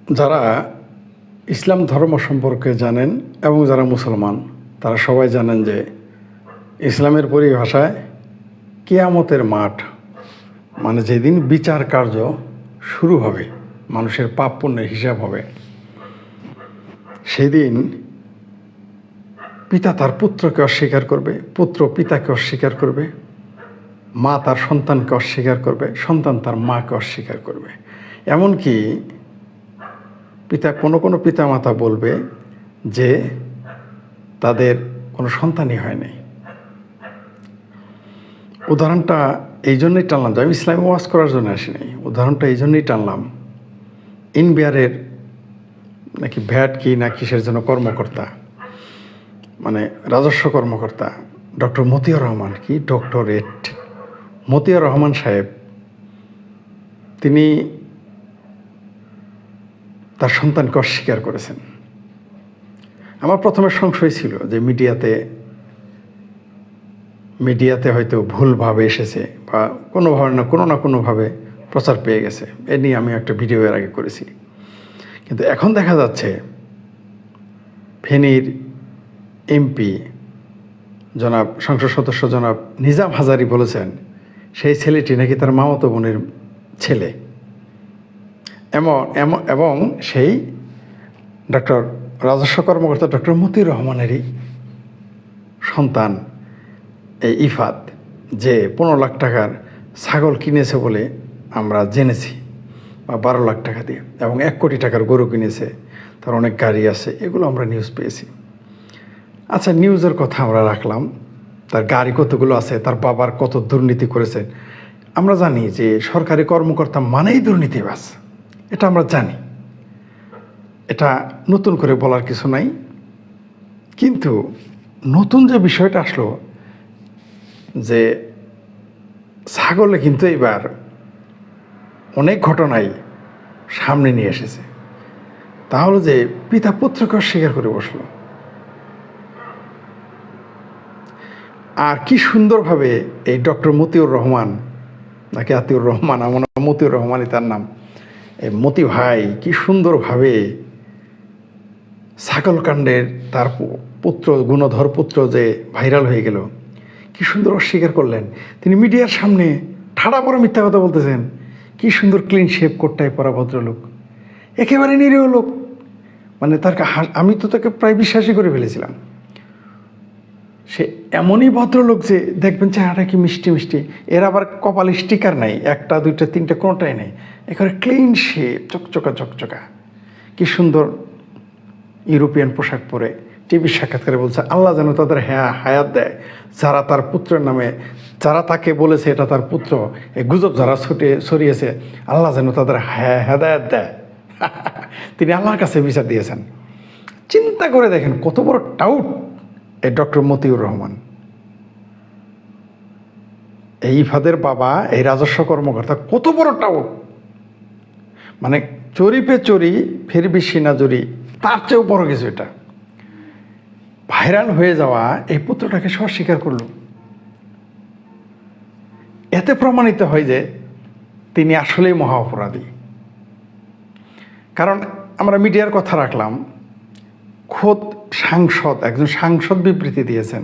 যারা ইসলাম ধর্ম সম্পর্কে জানেন এবং যারা মুসলমান তারা সবাই জানেন যে ইসলামের পরিভাষায় কিয়ামতের মাঠ মানে যেদিন বিচার কার্য শুরু হবে, মানুষের পাপ পুণ্যের হিসাব হবে, সেদিন পিতা তার পুত্রকে অস্বীকার করবে, পুত্র পিতাকে অস্বীকার করবে, মা তার সন্তানকে অস্বীকার করবে, সন্তান তার মাকে অস্বীকার করবে। এমনকি কোনো পিতামাতা বলবে যে তাদের কোনো সন্তানই হয়নি। উদাহরণটা এই জন্যই টানলাম যে আমি ইসলামে ওয়াজ করার জন্য আসিনি, উদাহরণটা এই জন্যই টানলাম। ইনবিআরের নাকি ভ্যাট কি না কিসের জন্য কর্মকর্তা, মানে রাজস্ব কর্মকর্তা ডক্টর মতিউর রহমান, কি ডক্টরেট মতিউর রহমান সাহেব, তিনি তার সন্তানকে অস্বীকার করেছেন। আমার প্রথমে সংশয় ছিল যে মিডিয়াতে হয়তো ভুলভাবে এসেছে বা কোনো না কোনোভাবে প্রচার পেয়ে গেছে। এ নিয়ে আমি একটা ভিডিও এর আগে করেছি। কিন্তু এখন দেখা যাচ্ছে ফেনীর এমপি জনাব সংসদ সদস্য জনাব নিজাম হাজারী বলেছেন সেই ছেলেটি নাকি তার মামাতো বোনের ছেলে, এবং সেই ডক্টর রাজস্ব কর্মকর্তা ডক্টর মতিউর রহমানেরই সন্তান এই ইফাত, যে 15 লাখ টাকার ছাগল কিনেছে বলে আমরা জেনেছি, বা 12 লাখ টাকা দিয়ে, এবং 1 কোটি টাকার গরু কিনেছে, তার অনেক গাড়ি আছে, এগুলো আমরা নিউজ পেয়েছি। আচ্ছা, নিউজের কথা আমরা রাখলাম, তার গাড়ি কতগুলো আছে, তার বাবার কত দুর্নীতি করেছে, আমরা জানি যে সরকারি কর্মকর্তা মানেই দুর্নীতিবাজ, এটা আমরা জানি, এটা নতুন করে বলার কিছু নাই। কিন্তু নতুন যে বিষয়টা আসলো যে ছাগলে কিন্তু এবার অনেক ঘটনাই সামনে নিয়ে এসেছে। তাহলে যে পিতা পুত্রকে অস্বীকার করে বসলো, আর কি সুন্দরভাবে এই ডক্টর মতিউর রহমান নাকি আতিউর রহমান, আমার মতিউর রহমানই তার নাম, এই মতি ভাই কি সুন্দরভাবে ছাগলকাণ্ডের তার পুত্র, গুণধর পুত্র যে ভাইরাল হয়ে গেল, কি সুন্দর অস্বীকার করলেন। তিনি মিডিয়ার সামনে ঠাড়া পরে মিথ্যা কথা বলতেছেন। কি সুন্দর ক্লিন শেভ কোটটায় পরা ভদ্রলোক, একেবারে নিরীহ লোক, মানে আমি তো তাকে প্রায় বিশ্বাসই করে ফেলেছিলাম। সে এমনই ভদ্রলোক যে দেখবেন চেহারাটা কি মিষ্টি মিষ্টি, এর আবার কপালে স্টিকার নাই, 1টা 2টা 3টে কোনোটাই নেই, একেবারে ক্লিন শেভ, চকচকা। কি সুন্দর ইউরোপিয়ান পোশাক পরে টিভির সাক্ষাৎকারে বলছে আল্লাহ যেন তাদের হায়াত দেয়, যারা তার পুত্রের নামে, যারা তাকে বলেছে এটা তার পুত্র, এই গুজব যারা ছড়িয়েছে, আল্লাহ যেন তাদের হেদায়েত দেয়। তিনি আল্লাহর কাছে বিচার দিয়েছেন। চিন্তা করে দেখেন কত বড় টাউট এই ডক্টর মতিউর রহমান, এই ইফাদের বাবা, এই রাজস্ব কর্মকর্তা কত বড় টাউট। মানে চোরি পে চোরি ফের বেশি না চুরি, তার চেয়েও বড় কিছু। এটা ভাইরাল হয়ে যাওয়া এই পুত্রটাকে সে অস্বীকার করল। এতে প্রমাণিত হয় যে তিনি আসলেই মহা অপরাধী। কারণ আমরা মিডিয়ার কথা রাখলাম, খোদ একজন সাংসদ বিবৃতি দিয়েছেন।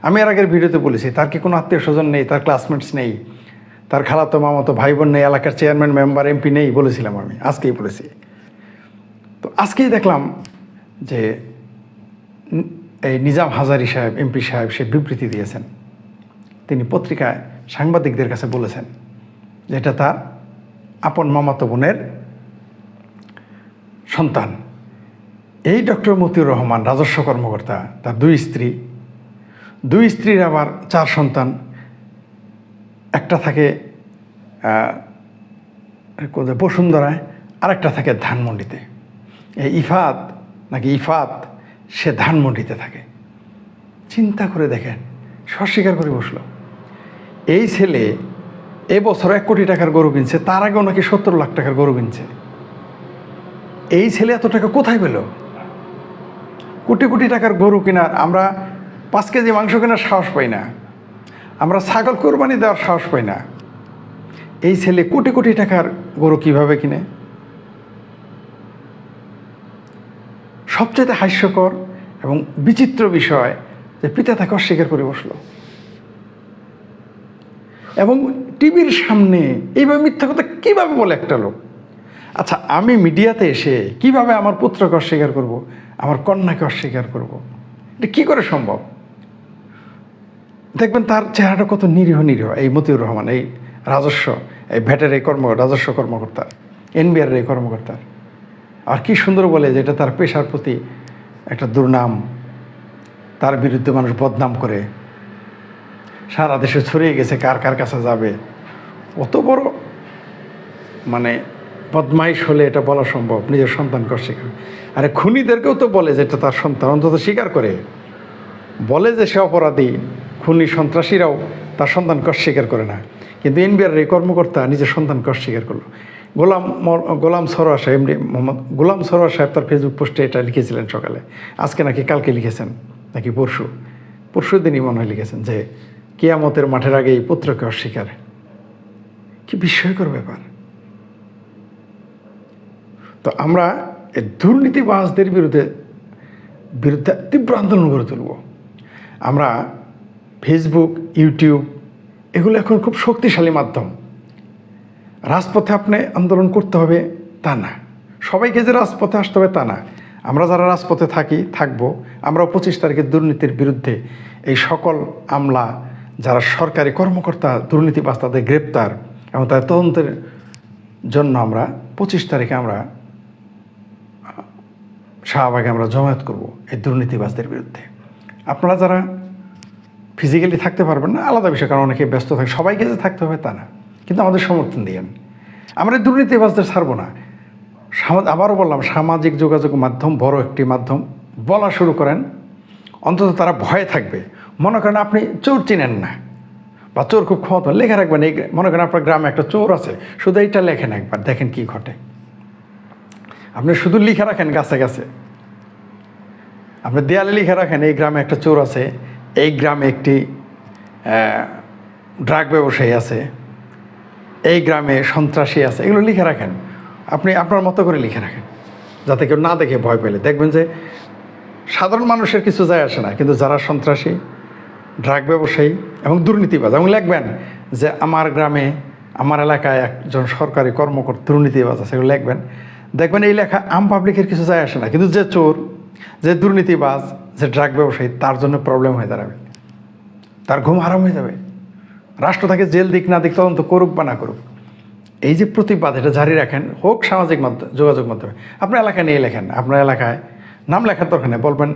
আমি এর আগের ভিডিওতে বলেছি তার কি কোনো আত্মীয় স্বজন নেই, তার ক্লাসমেটস নেই, তার খালাতো মামাতো ভাই বোন নেই, এলাকার চেয়ারম্যান মেম্বার এমপি নেই, বলেছিলাম আমি, আজকেই বলেছি। তো আজকেই দেখলাম যে এই নিজাম হাজারী সাহেব, এমপি সাহেব, সে বিবৃতি দিয়েছেন। তিনি পত্রিকায় সাংবাদিকদের কাছে বলেছেন যে এটা তার আপন মামাতো বোনের সন্তান। এই ডক্টর মতিউর রহমান রাজস্ব কর্মকর্তা, তার 2 স্ত্রীর আবার 4 সন্তান। একটা থাকে বসুন্ধরায়, আরেকটা থাকে ধানমন্ডিতে। এই ইফাত সে ধানমন্ডিতে থাকে। চিন্তা করে দেখেন, অস্বীকার করে বসলো। এই ছেলে এবছর 1 কোটি টাকার গরু কিনছে, তার আগেও নাকি 70 লাখ টাকার গরু কিনছে। এই ছেলে এত টাকা কোথায় পেল? কোটি টাকার গরু কেনার, আমরা 5 কেজি মাংস কেনার সাহস পাই না, আমরা ছাগল কোরবানি দেওয়ার সাহস পাই না। এই ছেলে কোটি টাকার গরু কিভাবে কিনে? সবচেয়ে হাস্যকর এবং বিচিত্র বিষয় যে পিতা তাকে অস্বীকার করে বসলো এবং টিভির সামনে এইভাবে মিথ্যা কথা কীভাবে বলে একটা লোক। আচ্ছা, আমি মিডিয়াতে এসে কিভাবে আমার পুত্রকে অস্বীকার করব, আমার কন্যাকে অস্বীকার করব? এটা কী করে সম্ভব? দেখবেন তার চেহারাটা কত নিরীহ নিরীহ। এই মতিউর রহমান, এই ভ্যাটের এই রাজস্ব কর্মকর্তা, এনবিআর এই কর্মকর্তা, আর কি সুন্দর বলে যে এটা তার পেশার প্রতি একটা দুর্নাম, তার বিরুদ্ধে মানুষ বদনাম করে সারা দেশে ছড়িয়ে গেছে, কার কার কাছে যাবে। অত বড় মানে বদমাইশ হলে এটা বলা সম্ভব নিজের সন্তানকে অস্বীকার? আরে খুনিদেরকেও তো বলে যে এটা তার সন্তান, অন্তত স্বীকার করে বলে যে সে অপরাধী। খুনি সন্ত্রাসীরাও তার সন্তানকে অস্বীকার করে না, কিন্তু এনবিআর এই কর্মকর্তা নিজের সন্তানকে অস্বীকার করলো। গোলাম সরোয়ার সাহেব, এমডি মোহাম্মদ গোলাম সরোয়ার সাহেব তার ফেসবুক পোস্টে এটা লিখেছিলেন সকালে, আজকে নাকি কালকে লিখেছেন নাকি পরশু দিনই মনে হয় লিখেছেন যে কিয়ামতের মাঠের আগে এই পুত্রকে অস্বীকার। কি বিস্ময়কর ব্যাপার! তো আমরা এই দুর্নীতিবাজদের বিরুদ্ধে তীব্র আন্দোলন গড়ে তুলব। আমরা ফেসবুক, ইউটিউব এগুলো এখন খুব শক্তিশালী মাধ্যম। রাজপথে আপনি আন্দোলন করতে হবে তা না, সবাইকে যে রাজপথে আসতে হবে তা না। আমরা যারা রাজপথে থাকবো, আমরা 25 তারিখে দুর্নীতির বিরুদ্ধে এই সকল আমলা, যারা সরকারি কর্মকর্তা দুর্নীতিবাজ, তাদের গ্রেপ্তার এবং তাদের তদন্তের জন্য আমরা 25 তারিখে আমরা শাহবাগে আমরা জমায়েত করব এই দুর্নীতিবাজদের বিরুদ্ধে। আপনারা যারা ফিজিক্যালি থাকতে পারবেন না আলাদা বিষয়, কারণ অনেকে ব্যস্ত থাকে, সবাইকে যে থাকতে হবে তা না, কিন্তু আমাদের সমর্থন দিয়েন। আমরা এই দুর্নীতিবাজদের ছাড়বো না। আবারও বললাম, সামাজিক যোগাযোগ মাধ্যম বড় একটি মাধ্যম। বলা শুরু করেন, অন্তত তারা ভয়ে থাকবে। মনে করেন আপনি চোর চিনেন না বা চোর খুব ক্ষমতা, লেখা রাখবেন এই, মনে করেন আপনার গ্রামে একটা চোর আছে, শুধু এইটা লেখেন একবার, দেখেন কি ঘটে। আপনি শুধু লিখে রাখেন গাছে গাছে, আপনি দেয়ালে লিখে রাখেন এই গ্রামে একটা চোর আছে, এই গ্রামে একটি ড্রাগ ব্যবসায়ী আছে, এই গ্রামে সন্ত্রাসী আছে, এগুলো লিখে রাখেন। আপনি আপনার মতো করে লিখে রাখেন, যাতে কেউ না দেখে ভয় পেলে। দেখবেন যে সাধারণ মানুষের কিছু যায় আসে না, কিন্তু যারা সন্ত্রাসী, ড্রাগ ব্যবসায়ী এবং দুর্নীতিবাজ, এবং লিখবেন যে আমার গ্রামে, আমার এলাকায় একজন সরকারি কর্মকর্তা দুর্নীতিবাজ আছে, এগুলো লিখবেন। দেখবেন এই লেখা আম পাবলিকের কিছু যায় আসে না, কিন্তু যে চোর, যে দুর্নীতিবাজ, যে ড্রাগ ব্যবসায়ী, তার জন্য প্রবলেম হয়ে দাঁড়াবে, তার ঘুম হারাম হয়ে যাবে। রাষ্ট্র তাকে জেল দিক না দিক, তদন্ত করুক বা না করুক, এই যে প্রতিবাদ, এটা জারি রাখেন, হোক সামাজিক যোগাযোগ মাধ্যমে। আপনার এলাকায় নিয়ে লেখেন, আপনার এলাকায় নাম লেখার দরকার নেই, বলবেন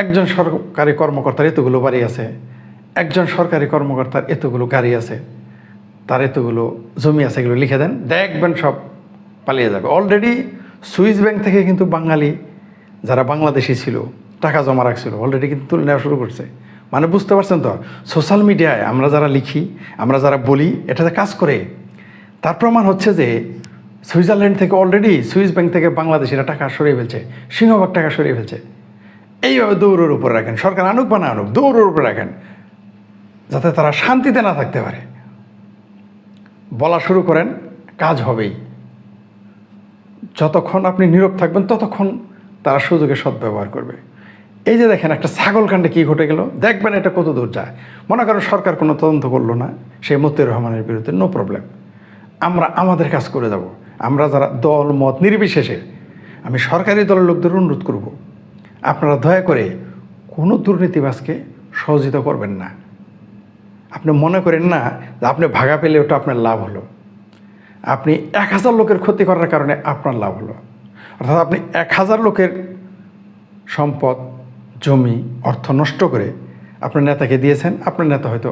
একজন সরকারি কর্মকর্তার এতগুলো বাড়ি আছে, একজন সরকারি কর্মকর্তার এতগুলো গাড়ি আছে, তার এতগুলো জমি আছে, এগুলো লিখে দেন, দেখবেন সব পালিয়ে যাবে। অলরেডি সুইস ব্যাংক থেকে কিন্তু বাঙালি যারা বাংলাদেশি ছিল, টাকা জমা রাখছিল, অলরেডি কিন্তু তুলে নেওয়া শুরু করছে। মানে বুঝতে পারছেন তো, সোশ্যাল মিডিয়ায় আমরা যারা লিখি, আমরা যারা বলি, এটাতে কাজ করে। তার প্রমাণ হচ্ছে যে সুইজারল্যান্ড থেকে অলরেডি সুইস ব্যাংক থেকে বাংলাদেশিরা টাকা সরিয়ে ফেলছে, সিংহভাগ টাকা সরিয়ে ফেলছে। এইভাবে দৌড়ের উপর রাখেন, সরকার আনুক বা না আনুক, দৌড়ের উপর রাখেন, যাতে তারা শান্তিতে না থাকতে পারে। বলা শুরু করেন, কাজ হবেই। যতক্ষণ আপনি নীরব থাকবেন, ততক্ষণ তারা সুযোগে সদ্ব্যবহার করবে। এই যে দেখেন একটা ছাগলকাণ্ডে কী ঘটে গেল, দেখবেন এটা কত দূর যায়। মনে করেন সরকার কোনো তদন্ত করলো না সেই মতিউর রহমানের বিরুদ্ধে, নো প্রবলেম, আমরা আমাদের কাজ করে যাব। আমরা যারা দল মত নির্বিশেষে, আমি সরকারি দলের লোকদের অনুরোধ করব, আপনারা দয়া করে কোনো দুর্নীতিবাজকে সহযোগিতা করবেন না। আপনি মনে করেন না যে আপনি ভাগা পেলে ওটা আপনার লাভ হলো, আপনি 1000 লোকের ক্ষতি করার কারণে আপনার লাভ হলো। অর্থাৎ আপনি 1000 লোকের সম্পদ, জমি, অর্থ নষ্ট করে আপনার নেতাকে দিয়েছেন। আপনার নেতা হয়তো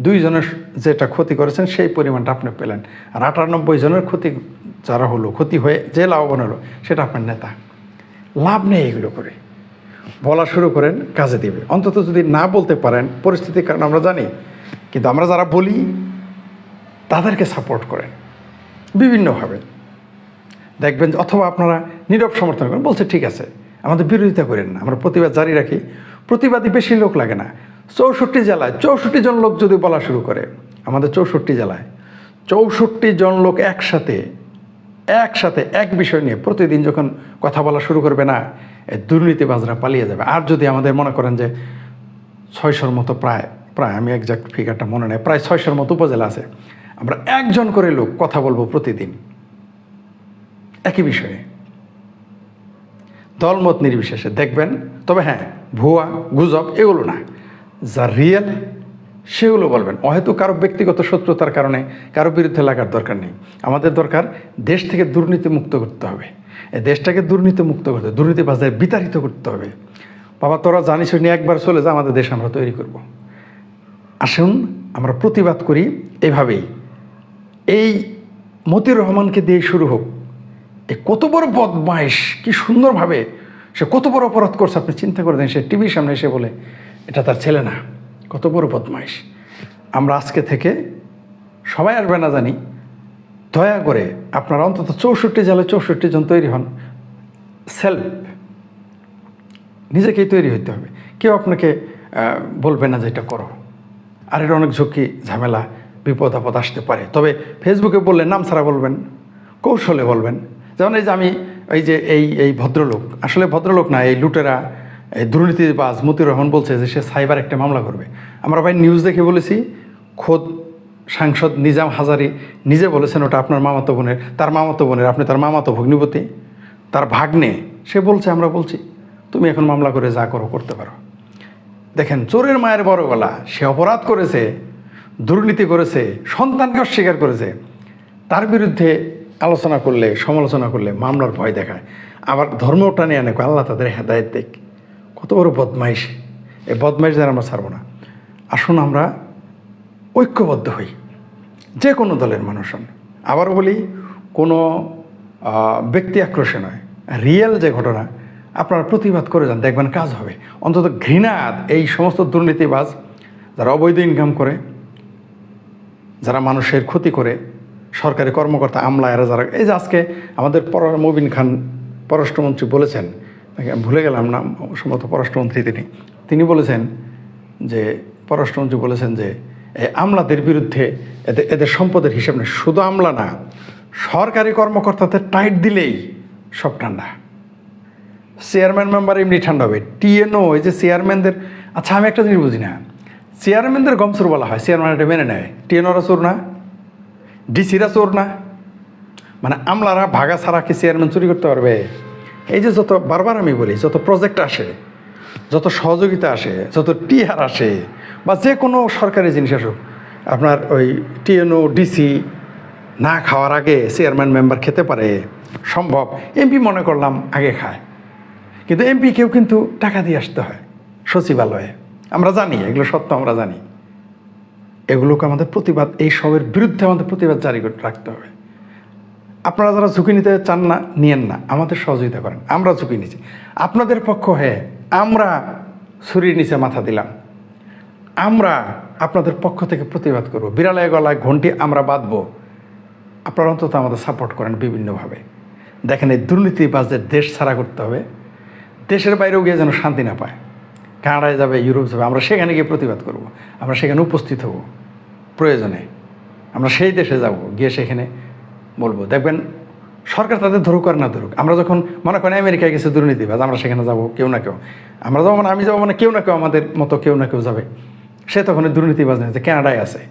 2 জনের যেটা ক্ষতি করেছেন সেই পরিমাণটা আপনি পেলেন, আর 98 জনের ক্ষতি যারা হলো, ক্ষতি হয়ে যে লাভবান হলো, সেটা আপনার নেতা। লাভ নেই এগুলো করে। বলা শুরু করেন, কাজে দিবে। অন্তত যদি না বলতে পারেন, পরিস্থিতির কারণে আমরা জানি, কিন্তু আমরা যারা বলি তাদেরকে সাপোর্ট করেন বিভিন্নভাবে, দেখবেন। অথবা আপনারা নীরব সমর্থন করেন, বলছে ঠিক আছে, আমাদের বিরোধিতা করেন না, আমরা প্রতিবাদ জারি রাখি। প্রতিবাদী বেশি লোক লাগে না, 64 জেলায় 64 জন লোক যদি বলা শুরু করে, আমাদের 64 জেলায় 64 জন লোক একসাথে এক বিষয় নিয়ে প্রতিদিন যখন কথা বলা শুরু করবে না, এই দুর্নীতিবাজরা পালিয়ে যাবে। আর যদি আমাদের মনে করেন যে 600-র মতো প্রায় আমি একজাক্ট ফিগারটা মনে নেই, প্রায় 600-র মতো উপজেলা আছে, আমরা একজন করে লোক কথা বলবো প্রতিদিন একই বিষয়ে, দলমত নির্বিশেষে, দেখবেন। তবে হ্যাঁ, ভুয়া গুজব এগুলো না, যা রিয়েল সেগুলো বলবেন। হয়তো কারো ব্যক্তিগত শত্রুতার কারণে কারো বিরুদ্ধে লাগার দরকার নেই। আমাদের দরকার দেশ থেকে দুর্নীতি মুক্ত করতে হবে, এই দেশটাকে দুর্নীতি মুক্ত করতে হবে, দুর্নীতিবাজদের বিতাড়িত করতে হবে। বাবা, তোরা জানিস নিয়ে একবার চলে যা, আমাদের দেশ আমরা তৈরি করব। আসুন আমরা প্রতিবাদ করি এভাবেই। এই মতিউর রহমানকে দিয়ে শুরু হোক। এ কত বড় বদমাইশ, কি সুন্দরভাবে সে কত বড় অপরাধ করছে আপনি চিন্তা করে দেন। সে টিভির সামনে এসে বলে এটা তার ছেলে না, কত বড় বদমাইশ। আমরা আজকে থেকে সবাই আসবে না জানি, দয়া করে আপনারা অন্তত 64 জেলায় 64 জন তৈরি হন। সেলফ, নিজেকেই তৈরি হইতে হবে। কেউ আপনাকে বলবে না যে এটা করো। আর এটা অনেক ঝুঁকি, ঝামেলা, বিপদ আপদ আসতে পারে। তবে ফেসবুকে বললে নাম ছাড়া বলবেন, কৌশলে বলবেন। যেমন এই যে আমি এই ভদ্রলোক, আসলে ভদ্রলোক না, এই লুটেরা, এই দুর্নীতিবাজ মতিউর রহমান বলছে যে সে সাইবার একটা মামলা করবে। আমরা ভাই নিউজ দেখে বলেছি, খোদ সাংসদ নিজাম হাজারি নিজে বলেছেন ওটা আপনার মামাতো বোনের, তার মামাতো বোনের, আপনি তার মামাতো ভগ্নিপতি, তার ভাগ্নে, সে বলছে, আমরা বলছি তুমি এখন মামলা করে যা করো করতে পারো। দেখেন, চোরের মায়ের বড় গলা, সে অপরাধ করেছে, দুর্নীতি করেছে, সন্তানকে অস্বীকার করেছে, তার বিরুদ্ধে আলোচনা করলে, সমালোচনা করলে মামলার ভয় দেখায়। আবার ধর্মটা নিয়ে আনে, আল্লাহ তাদের হেদায়েত দেখ। কত বড় বদমাইশ! এই বদমাইশ যেন আমরা ছাড়বো না। আসুন আমরা ঐক্যবদ্ধ হই, যে কোনো দলের মানুষ হন। আবারও বলি, কোনো ব্যক্তি আক্রোশে নয়, রিয়েল যে ঘটনা আপনারা প্রতিবাদ করে যান, দেখবেন কাজ হবে। অন্তত ঘৃণা এই সমস্ত দুর্নীতিবাজ, যারা অবৈধ ইনকাম করে, যারা মানুষের ক্ষতি করে, সরকারি কর্মকর্তা, আমলা, এরা যারা, এই যে আজকে আমাদের মবিন খান পররাষ্ট্রমন্ত্রী বলেছেন, ভুলে গেলাম নাম, সম্ভবত পররাষ্ট্রমন্ত্রী তিনি বলেছেন যে, পররাষ্ট্রমন্ত্রী বলেছেন যে এই আমলাদের বিরুদ্ধে এদের সম্পদের হিসাব নেই। শুধু আমলা না, সরকারি কর্মকর্তাদের টাইট দিলেই সব ঠান্ডা। চেয়ারম্যান মেম্বার এমনি ঠান্ডা হবে। টিএনও, এই যে চেয়ারম্যানদের, আচ্ছা আমি একটা জিনিস বুঝি না, চেয়ারম্যানদের গমচোর বলা হয়, চেয়ারম্যান এটা মেনে নেয়, টিএনওরা চোর না, ডিসিরা চোর না? মানে আমলারা ভাগা ছাড়া কি চেয়ারম্যান চুরি করতে পারবে? এই যে যত, বারবার আমি বলি, যত প্রজেক্ট আসে, যত সহযোগিতা আসে, যত টিআর আসে, বা যে কোনো সরকারি জিনিস আসুক, আপনার ওই টিএনও, ডিসি না খাওয়ার আগে চেয়ারম্যান মেম্বার খেতে পারে, সম্ভব। এমপি মনে করলাম আগে খায়, কিন্তু এমপিকেও কিন্তু টাকা দিয়ে আসতে হয় সচিবালয়ে। আমরা জানি এগুলো সত্য, আমরা জানি। এগুলোকে আমাদের প্রতিবাদ, এই সবের বিরুদ্ধে আমাদের প্রতিবাদ জারি করে রাখতে হবে। আপনারা যারা ঝুঁকি নিতে চান না, নিয়েন না, আমাদের সহযোগিতা করেন। আমরা ঝুঁকি নিচ্ছি, আপনাদের পক্ষ হয়ে আমরা ছুরির নিচে মাথা দিলাম, আমরা আপনাদের পক্ষ থেকে প্রতিবাদ করব, বিড়ালের গলায় ঘন্টি আমরা বাঁধবো। আপনারা অন্তত আমাদের সাপোর্ট করেন বিভিন্নভাবে। দেখেন, এই দুর্নীতিবাজদের দেশ ছাড়া করতে হবে, দেশের বাইরেও গিয়ে যেন শান্তি না পায়। কানাডায় যাবে, ইউরোপ যাবে, আমরা সেখানে গিয়ে প্রতিবাদ করব, আমরা সেখানে উপস্থিত হব, প্রয়োজনে আমরা সেই দেশে যাব, গিয়ে সেখানে বলবো। দেখবেন, সরকার তাদের ধরুক আর না ধরুক, আমরা যখন মনে করেন আমেরিকায় গেছে দুর্নীতিবাজ, আমরা সেখানে যাব, কেউ না কেউ, আমরা যাবো মানে আমি যাবো মানে কেউ না কেউ, আমাদের মতো কেউ না কেউ যাবে। সে তখন দুর্নীতিবাজ নেই, যে কানাডায় আছে,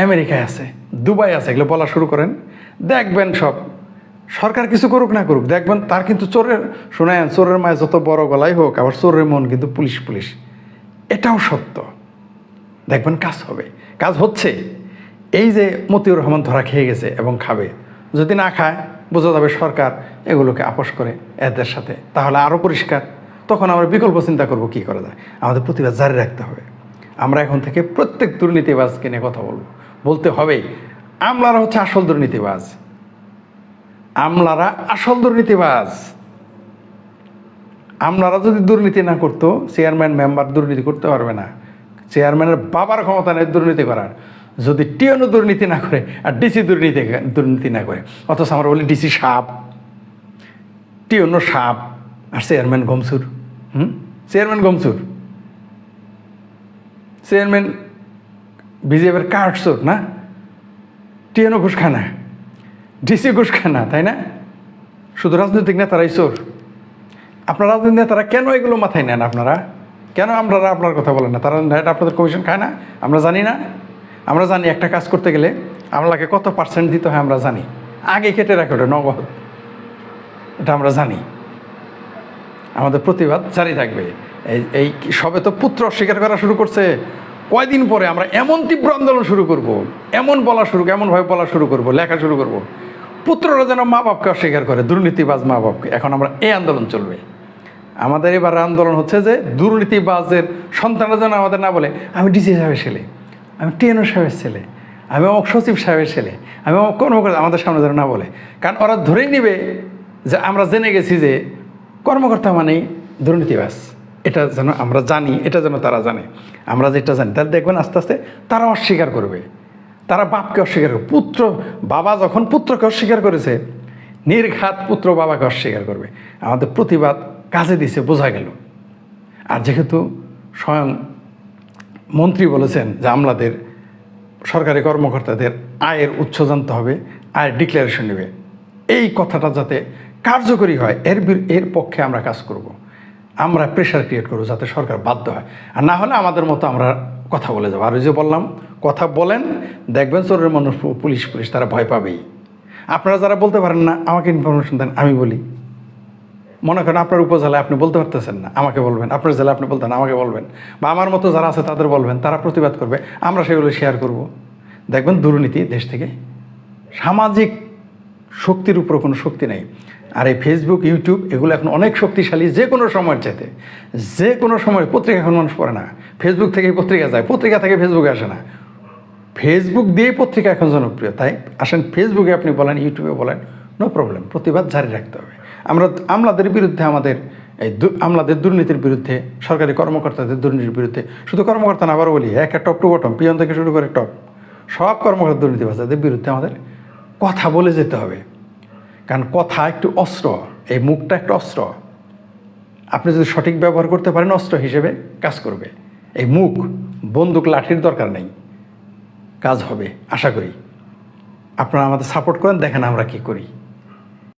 আমেরিকায় আছে, দুবাই আছে, এগুলো বলা শুরু করেন, দেখবেন সব সরকার কিছু করুক না করুক, দেখবেন তার কিন্তু চোরের, শোনেন, চোরের মায় যত বড় গলাই হোক, আবার চোরের মন কিন্তু পুলিশ পুলিশ, এটাও সত্য। দেখবেন কাজ হবে, কাজ হচ্ছে। এই যে মতিউর রহমান ধরা খেয়ে গেছে এবং খাবে, যদি না খায় বোঝা যাবে সরকার এগুলোকে আপোষ করে এদের সাথে, তাহলে আরও পরিষ্কার। তখন আমরা বিকল্প চিন্তা করব কী করা যায়। আমাদের প্রতিবাদ জারি রাখতে হবে। আমরা এখন থেকে প্রত্যেক দুর্নীতিবাজকে নিয়ে কথা বলতে হবেই। আমলারা হচ্ছে আসল দুর্নীতিবাজ, আমলারা আসল দুর্নীতিবাজ। আমলারা যদি দুর্নীতি না করতো, চেয়ারম্যান মেম্বার দুর্নীতি করতে পারবে না। চেয়ারম্যানের বাবার ক্ষমতা নেই দুর্নীতি করার, যদি টিএনও দুর্নীতি না করে আর ডিসি দুর্নীতি না করে। অথচ আমরা বলি ডিসি সাপ, টিএনও সাপ, আর চেয়ারম্যান গমসুর। চেয়ারম্যান গমসুর, চেয়ারম্যান বিজেপির কার্ড চোর না, টিএনও ঘুষ খায় না, ডিসি ঘুষ খায় না, তাই না? শুধু রাজনৈতিক নেতারাই চোর। আপনার রাজনৈতিক নেতারা কেন এগুলো মাথায় নেন? আপনারা কেন আপনার কথা বলেন না? তারা এটা আপনাদের কমিশন খায় না? আমরা জানি না? আমরা জানি একটা কাজ করতে গেলে আমলাকে কত পার্সেন্ট দিতে হয় আমরা জানি, আগে কেটে রাখে ওটা নগদ, এটা আমরা জানি। আমাদের প্রতিবাদ জারি থাকবে। এই সবে তো পুত্র অস্বীকার করা শুরু করছে, কয়দিন পরে আমরা এমন তীব্র আন্দোলন শুরু করব, এমনভাবে বলা শুরু করব, লেখা শুরু করব, পুত্ররা যেন মা বাপকে অস্বীকার করে, দুর্নীতিবাজ মা বাপকে। এখন আমরা এই আন্দোলন চলবে। আমাদের এবার আন্দোলন হচ্ছে যে দুর্নীতিবাজের সন্তানরা যেন আমাদের না বলে আমি ডিসি সাহেবের ছেলে, আমি টিএনও সাহেবের ছেলে, আমি অমুক সচিব সাহেবের ছেলে, আমি অমুক কর্মকর্তা, আমাদের সামনে যেন না বলে। কারণ ওরা ধরেই নেবে যে আমরা জেনে গেছি যে কর্মকর্তা মানেই দুর্নীতিবাজ। এটা যেন আমরা জানি, এটা যেন তারা জানে। আমরা যেটা জানি তাহলে দেখবেন আস্তে আস্তে তারা অস্বীকার করবে, তারা বাপকে অস্বীকার করবে। বাবা যখন পুত্রকে অস্বীকার করেছে, নির্ঘাত পুত্র বাবাকে অস্বীকার করবে। আমাদের প্রতিবাদ কাজে দিছে, বোঝা গেল। আর যেহেতু স্বয়ং মন্ত্রী বলেছেন যে আমলাদের, সরকারি কর্মকর্তাদের আয়ের উৎস জানতে হবে, আয়ের ডিক্লারেশন নেবে, এই কথাটা যাতে কার্যকরী হয় এর পক্ষে আমরা কাজ করব। আমরা প্রেশার ক্রিয়েট করবো যাতে সরকার বাধ্য হয়। আর না হলে আমাদের মতো আমরা কথা বলে যাবো। আর ওই যে বললাম, কথা বলেন, দেখবেন চোরের মানুষ পুলিশ তারা ভয় পাবেই। আপনারা যারা বলতে পারেন না আমাকে ইনফরমেশন দেন, আমি বলি। মনে করেন আপনার উপজেলায় আপনি বলতে পারতেছেন না, আমাকে বলবেন। আপনার জেলায় আপনি বলতেন, আমাকে বলবেন। বা আমার মতো যারা আছে তাদের বলবেন, তারা প্রতিবাদ করবে, আমরা সেগুলো শেয়ার করব। দেখবেন দুর্নীতি দেশ থেকে, সামাজিক শক্তির উপর কোনো শক্তি নেই। আর এই ফেসবুক, ইউটিউব এগুলো এখন অনেক শক্তিশালী, যে কোনো সময়ের চাইতে। যে কোনো সময় পত্রিকা এখন মানুষ পড়ে না, ফেসবুক থেকেই পত্রিকা যায়, পত্রিকা থেকে ফেসবুকে আসে না, ফেসবুক দিয়েই পত্রিকা এখন জনপ্রিয়। তাই আসেন ফেসবুকে আপনি বলেন, ইউটিউবে বলেন, নো প্রবলেম, প্রতিবাদ জারি রাখতে হবে। আমরা আমলাদের বিরুদ্ধে, আমাদের এই আমলাদের দুর্নীতির বিরুদ্ধে, সরকারি কর্মকর্তাদের দুর্নীতির বিরুদ্ধে, শুধু কর্মকর্তা না, আবার বলি একটা টপ টু বটম, পিয়ন থেকে শুরু করে টপ, সব কর্মকর্তা দুর্নীতিবাজদের বিরুদ্ধে আমাদের কথা বলে যেতে হবে। কারণ কথা একটু অস্ত্র, এই মুখটা একটা অস্ত্র। আপনি যদি সঠিক ব্যবহার করতে পারেন, অস্ত্র হিসেবে কাজ করবে। এই মুখ বন্দুক লাঠির দরকার নেই, কাজ হবে আশা করি। আপনারা আমাদের সাপোর্ট করেন, দেখেন আমরা কি করি।